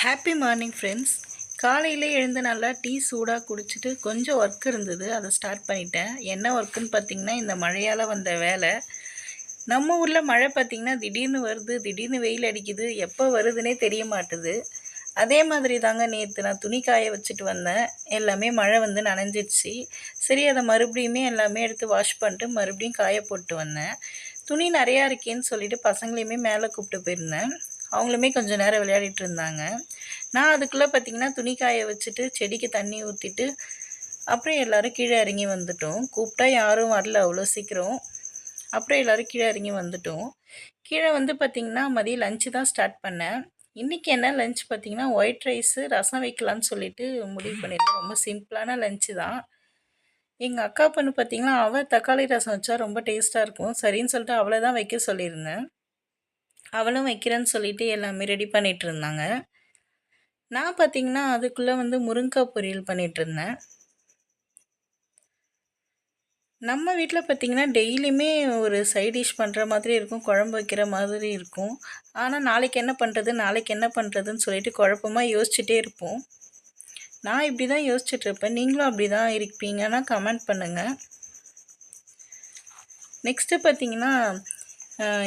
Happy morning friends. காலையில் எழுந்து நல்லா டீ சூடாக குடிச்சிட்டு கொஞ்சம் ஒர்க் இருந்தது, அதை ஸ்டார்ட் பண்ணிட்டேன். என்ன ஒர்க்குன்னு பார்த்தீங்கன்னா, இந்த மழையால் வந்த வேலை. நம்ம ஊரில் மழை பார்த்திங்கன்னா திடீர்னு வருது, திடீர்னு வெயில் அடிக்குது, எப்போ வருதுன்னே தெரிய மாட்டுது. அதே மாதிரி தாங்க நேற்று நான் துணி காய வச்சுட்டு வந்தேன். எல்லாமே மழை வந்து நனைஞ்சிடுச்சு. சரி, அதை மறுபடியுமே எல்லாமே எடுத்து வாஷ் பண்ணிட்டு மறுபடியும் காய போட்டு வந்தேன். துணி நிறையா இருக்கேன்னு சொல்லிட்டு பசங்களையுமே மேலே கூப்பிட்டு போயிருந்தேன். அவங்களுமே கொஞ்சம் நேரம் விளையாடிட்டு இருந்தாங்க. நான் அதுக்குள்ளே பார்த்திங்கன்னா துணி காய வச்சுட்டு செடிக்கு தண்ணி ஊற்றிட்டு அப்புறம் எல்லோரும் கீழே இறங்கி வந்துட்டோம். கூப்பிட்டா யாரும் வரல அவ்வளோ சீக்கிரம். அப்புறம் எல்லோரும் கீழே இறங்கி வந்துட்டோம். கீழே வந்து பார்த்திங்கன்னா மதியம் லஞ்சு தான் ஸ்டார்ட் பண்ணேன். இன்றைக்கி என்ன லஞ்ச் பார்த்திங்கன்னா ஒயிட் ரைஸு ரசம் வைக்கலான்னு சொல்லிட்டு முடிவு பண்ணியிருக்கேன். ரொம்ப சிம்பிளான லஞ்சு தான். எங்கள் அக்கா பொண்ணு பார்த்திங்கன்னா அவள் தக்காளி ரசம் வச்சா ரொம்ப டேஸ்ட்டாக இருக்கும். சரின்னு சொல்லிட்டு அவளை தான் வைக்க சொல்லியிருந்தேன். அவளும் வைக்கிறேன்னு சொல்லிட்டு எல்லாமே ரெடி பண்ணிகிட்டு இருந்தாங்க. நான் பார்த்திங்கன்னா அதுக்குள்ளே வந்து முருங்கைக்காய் பொரியல் பண்ணிகிட்ருந்தேன். நம்ம வீட்டில் பார்த்திங்கன்னா டெய்லியுமே ஒரு சைட் டிஷ் பண்ணுற மாதிரி இருக்கும், குழம்பு வைக்கிற மாதிரி இருக்கும். ஆனால் நாளைக்கு என்ன பண்ணுறது, நாளைக்கு என்ன பண்ணுறதுன்னு சொல்லிட்டு குழப்பமாக யோசிச்சுட்டே இருப்போம். நான் இப்படி தான் யோசிச்சுட்ருப்பேன். நீங்களும் அப்படி தான் இருப்பீங்கன்னா கமெண்ட் பண்ணுங்கள். நெக்ஸ்ட்டு பார்த்திங்கன்னா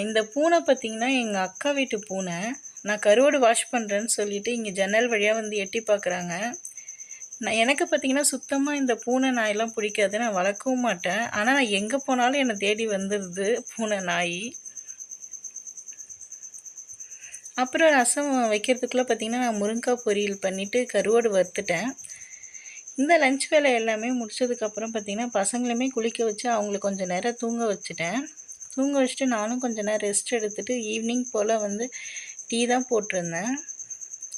இந்த பூனை பார்த்திங்கன்னா எங்கள் அக்கா வீட்டு பூனை. நான் கருவாடு வாஷ் பண்ணுறேன்னு சொல்லிவிட்டு இங்கே ஜன்னல் வழியாக வந்து எட்டி பார்க்குறாங்க. எனக்கு பார்த்திங்கன்னா சுத்தமாக இந்த பூனை நாயெல்லாம் பிடிக்காது, நான் வளர்க்கவும் மாட்டேன். ஆனால் நான் எங்கே போனாலும் என்னை தேடி வந்துடுது பூனை நாய். அப்புறம் ரசம் வைக்கிறதுக்குள்ளே பார்த்திங்கன்னா நான் முருங்கைக்காய் பொரியல் பண்ணிவிட்டு கருவாடு வறுத்துட்டேன். இந்த லஞ்ச் வேலை எல்லாமே முடிச்சதுக்கப்புறம் பார்த்திங்கன்னா பசங்களுமே குளிக்க வச்சு அவங்கள கொஞ்சம் நேரம் தூங்க வச்சுட்டேன். தூங்க வச்சுட்டு நானும் கொஞ்சம் நேரம் ரெஸ்ட் எடுத்துகிட்டு ஈவினிங் போல் வந்து டீ தான் போட்டிருந்தேன்.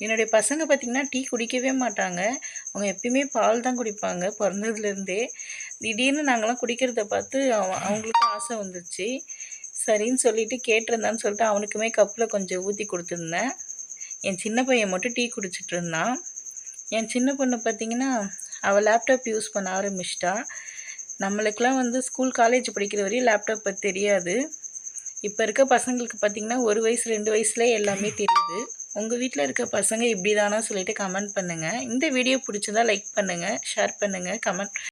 என்னுடைய பசங்க பார்த்திங்கன்னா டீ குடிக்கவே மாட்டாங்க. அவங்க எப்பயுமே பால் தான் குடிப்பாங்க பிறந்ததுலேருந்தே. திடீர்னு நாங்களாம் குடிக்கிறத பார்த்து அவங்களுக்கும் ஆசை வந்துச்சு. சரின்னு சொல்லிவிட்டு கேட்டிருந்தான்னு சொல்லிட்டு அவனுக்குமே கப்பில் கொஞ்சம் ஊற்றி கொடுத்துருந்தேன். என் சின்ன பையன் மட்டும் டீ குடிச்சிட்டு இருந்தான். என் சின்ன பொண்ணு பார்த்திங்கன்னா அவள் லேப்டாப் யூஸ் பண்ண ஆரம்பிச்சிட்டா. நம்மளுக்கெலாம் வந்து ஸ்கூல் காலேஜ் படிக்கிற வரையும் லேப்டாப் பற்றி தெரியாது. இப்போ இருக்க பசங்களுக்கு பார்த்திங்கன்னா 1 வயசு 2 வயசுலேயே எல்லாமே தெரியுது. உங்கள் வீட்டில் இருக்க பசங்க இப்படி தானா சொல்லிவிட்டு கமெண்ட் பண்ணுங்கள். இந்த வீடியோ பிடிச்சிருந்தா லைக் பண்ணுங்கள், ஷேர் பண்ணுங்கள், கமெண்ட்